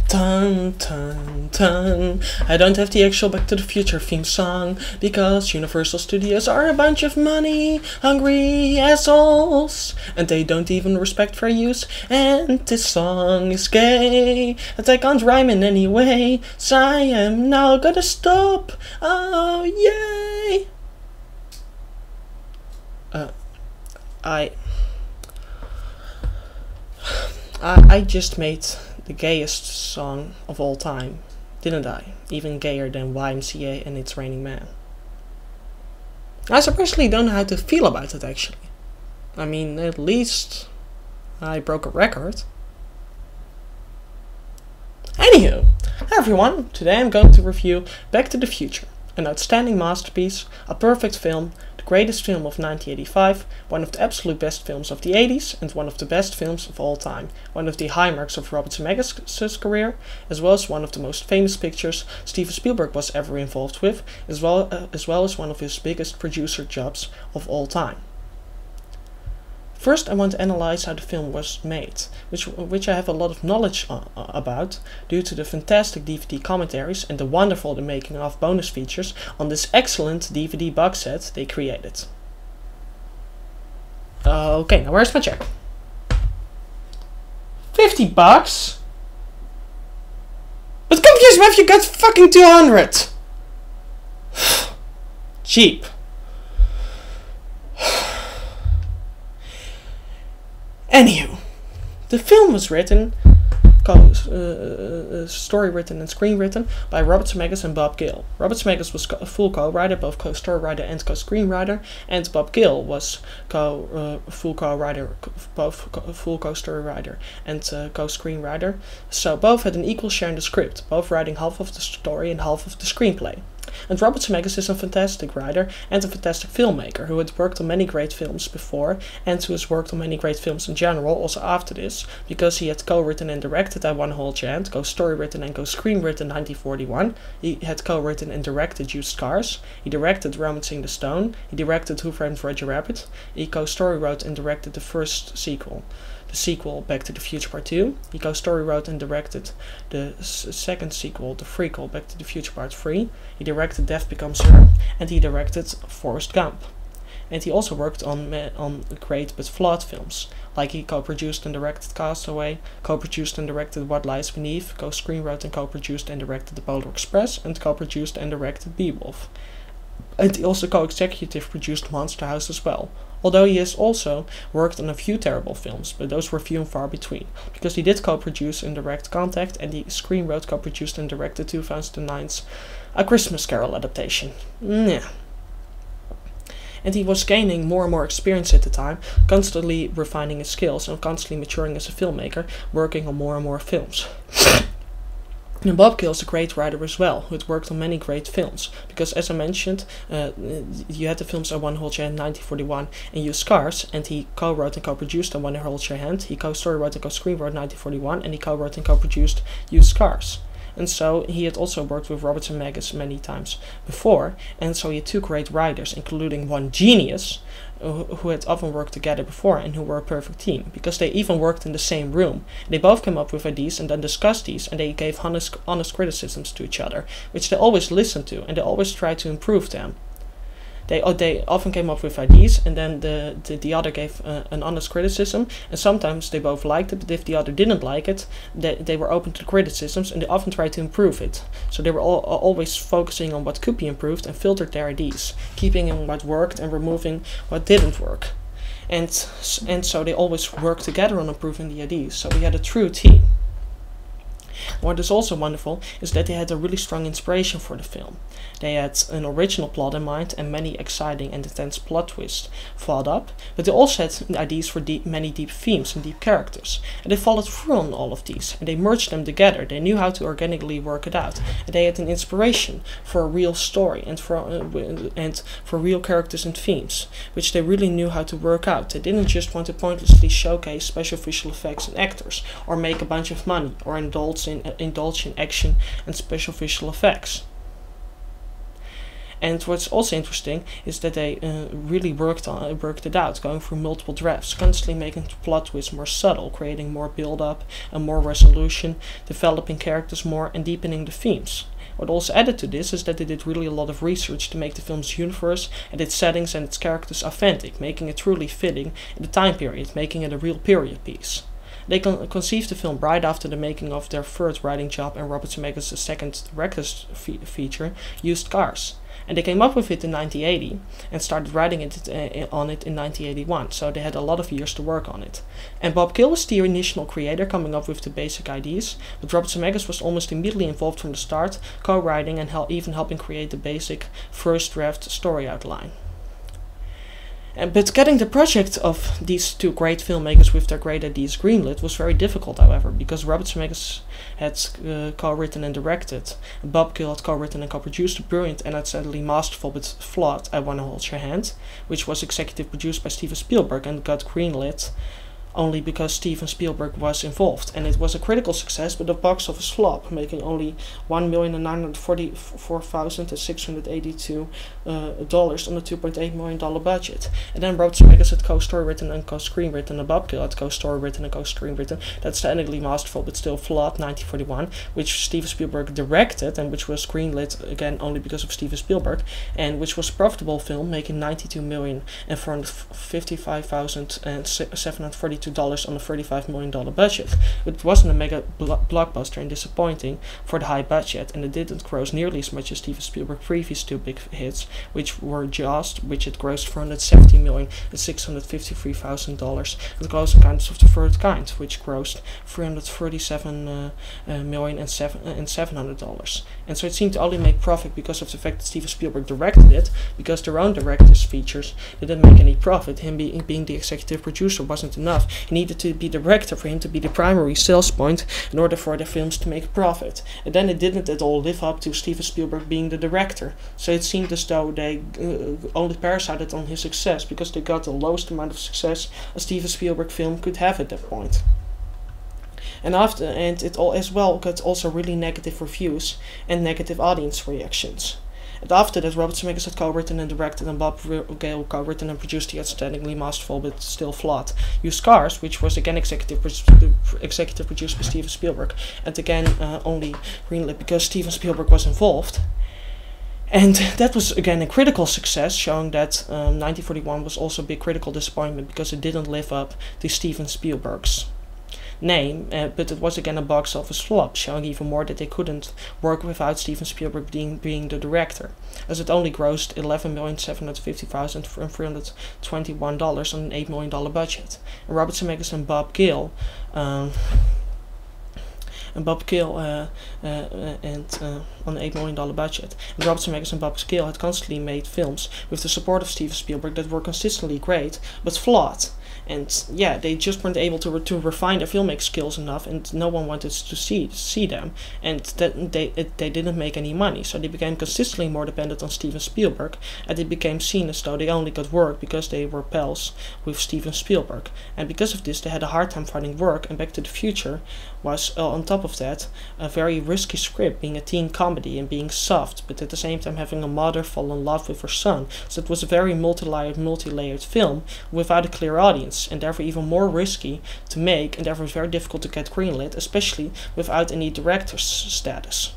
Dun, dun, dun. I don't have the actual Back to the Future theme song because Universal Studios are a bunch of money-hungry assholes and they don't even respect fair use. And this song is gay and I can't rhyme in any way, so I am now gonna stop. Oh yay! I just made the gayest song of all time, didn't I? Even gayer than YMCA and It's Raining Men. I surprisingly don't know how to feel about it actually. I mean, at least I broke a record. Anywho, hi everyone, today I'm going to review Back to the Future, an outstanding masterpiece, a perfect film, the greatest film of 1985, one of the absolute best films of the 80s, and one of the best films of all time, one of the high marks of Robert Zemeckis' career, as well as one of the most famous pictures Steven Spielberg was ever involved with, as well as one of his biggest producer jobs of all time. First, I want to analyze how the film was made, which I have a lot of knowledge about due to the fantastic DVD commentaries and the wonderful The Making of bonus features on this excellent DVD box set they created. Okay, now where's my check? $50? But confused if you got fucking 200! Cheap. Anywho, the film was written, story written and screenwritten by Robert Zemeckis and Bob Gale. Robert Zemeckis was a full co-writer, both co-story writer and co-screenwriter, and Bob Gale was full co-writer, both full co-story writer and co-screenwriter. So both had an equal share in the script, both writing half of the story and half of the screenplay. And Robert Zemeckis is a fantastic writer and a fantastic filmmaker who had worked on many great films before and who has worked on many great films in general also after this, because he had co-written and directed I Wanna Hold Your Hand, co-story written and co-screenwritten 1941, he had co-written and directed Used Cars, he directed Romancing the Stone, he directed Who Framed Roger Rabbit, he co-story wrote and directed the first sequel. The sequel, Back to the Future Part 2. He co-story wrote and directed the second sequel, the prequel, Back to the Future Part 3. He directed Death Becomes Her, and he directed Forrest Gump. And he also worked on great but flawed films, like he co-produced and directed Castaway, co-produced and directed What Lies Beneath, co-screenwrote and co-produced and directed The Polar Express, and co-produced and directed Beowulf. And he also co-executive produced Monster House as well. Although he has also worked on a few terrible films, but those were few and far between, because he did co-produce and direct Contact, and he screenwrote, co-produced and directed 2009's A Christmas Carol adaptation. Yeah. And he was gaining more and more experience at the time, constantly refining his skills and constantly maturing as a filmmaker, working on more and more films. And Bob Gale is a great writer as well, who had worked on many great films, because as I mentioned, you had the films I Wanna Hold Your Hand 1941 and Used Cars, and he co-wrote and co-produced I Wanna Hold Your Hand, he co-story wrote and co-screenwrote 1941, and he co-wrote and co-produced Used Cars. And so he had also worked with Robert Zemeckis many times before, and so he had two great writers, including one genius, who had often worked together before and who were a perfect team, because they even worked in the same room. They both came up with ideas and then discussed these, and they gave honest criticisms to each other, which they always listened to, and they always tried to improve them. They often came up with ideas, and then the other gave an honest criticism, and sometimes they both liked it, but if the other didn't like it, they were open to the criticisms, and they often tried to improve it. So they were always focusing on what could be improved and filtered their ideas, keeping in what worked and removing what didn't work. And so they always worked together on improving the ideas, so we had a true team. What is also wonderful is that they had a really strong inspiration for the film. They had an original plot in mind and many exciting and intense plot twists thought up, but they also had ideas for many deep themes and deep characters. And they followed through on all of these, and they merged them together. They knew how to organically work it out. And they had an inspiration for a real story and for real characters and themes, which they really knew how to work out. They didn't just want to pointlessly showcase special visual effects and actors, or make a bunch of money, or indulge in action and special visual effects. And what's also interesting is that they really worked it out, going through multiple drafts, constantly making the plot twists more subtle, creating more build-up and more resolution, developing characters more, and deepening the themes. What also added to this is that they did really a lot of research to make the film's universe and its settings and its characters authentic, making it truly fitting in the time period, making it a real period piece. They conceived the film right after the making of their third writing job and Robert Zemeckis' second director's feature, Used Cars. And they came up with it in 1980 and started writing on it in 1981, so they had a lot of years to work on it. And Bob Gale was the initial creator, coming up with the basic ideas, but Robert Zemeckis was almost immediately involved from the start, co-writing and even helping create the basic first draft story outline. But getting the project of these two great filmmakers with their great ideas greenlit was very difficult, however, because Robert Zemeckis had co-written and directed, and Bob Gale had co-written and co-produced the brilliant and unsettling masterful but flawed I Wanna Hold Your Hand, which was executive produced by Steven Spielberg and got greenlit only because Steven Spielberg was involved, and it was a critical success but a box office flop, making only $1,944,682 on a $2.8 million budget. And then Robert Zemeckis had co-story written and co-screenwritten, and Bob Gale had co-story written and co-screenwritten that's technically masterful but still flawed 1941, which Steven Spielberg directed and which was greenlit again only because of Steven Spielberg, and which was a profitable film, making $92,455,742 on a $35 million budget. It wasn't a mega blockbuster and disappointing for the high budget, and it didn't gross nearly as much as Steven Spielberg's previous two big hits, which were Jaws, which it grossed $470,653,000, and Close Encounters of the Third Kind, which grossed $337,700,000. And so it seemed to only make profit because of the fact that Steven Spielberg directed it, because their own director's features didn't make any profit. Him being the executive producer wasn't enough. He needed to be director for him to be the primary sales point in order for the films to make profit. And then it didn't at all live up to Steven Spielberg being the director. So it seemed as though they only parasited on his success because they got the lowest amount of success a Steven Spielberg film could have at that point. And it all as well got also really negative reviews and negative audience reactions. And after that, Robert Zemeckis had co-written and directed, and Bob Gale co-written and produced the outstandingly masterful but still flawed Used Cars, which was again executive produced by Steven Spielberg, and again only greenlit because Steven Spielberg was involved. And that was again a critical success, showing that 1941 was also a big critical disappointment because it didn't live up to Steven Spielberg's name, but it was again a box office flop, showing even more that they couldn't work without Steven Spielberg being the director, as it only grossed $11,750,321 on an $8 million budget. And Robert Zemeckis and Bob Gale on an $8 million budget. And Robert Zemeckis and Bob Gale had constantly made films with the support of Steven Spielberg that were consistently great, but flawed. And yeah, they just weren't able to refine their filmmaking skills enough, and no one wanted to see them, and that they didn't make any money, so they became consistently more dependent on Steven Spielberg, and it became seen as though they only got work because they were pals with Steven Spielberg, and because of this they had a hard time finding work. And Back to the Future was on top of that a very risky script, being a teen comedy and being soft, but at the same time having a mother fall in love with her son, so it was a very multi-layered film without a clear audience, and therefore even more risky to make, and therefore very difficult to get greenlit, especially without any director's status.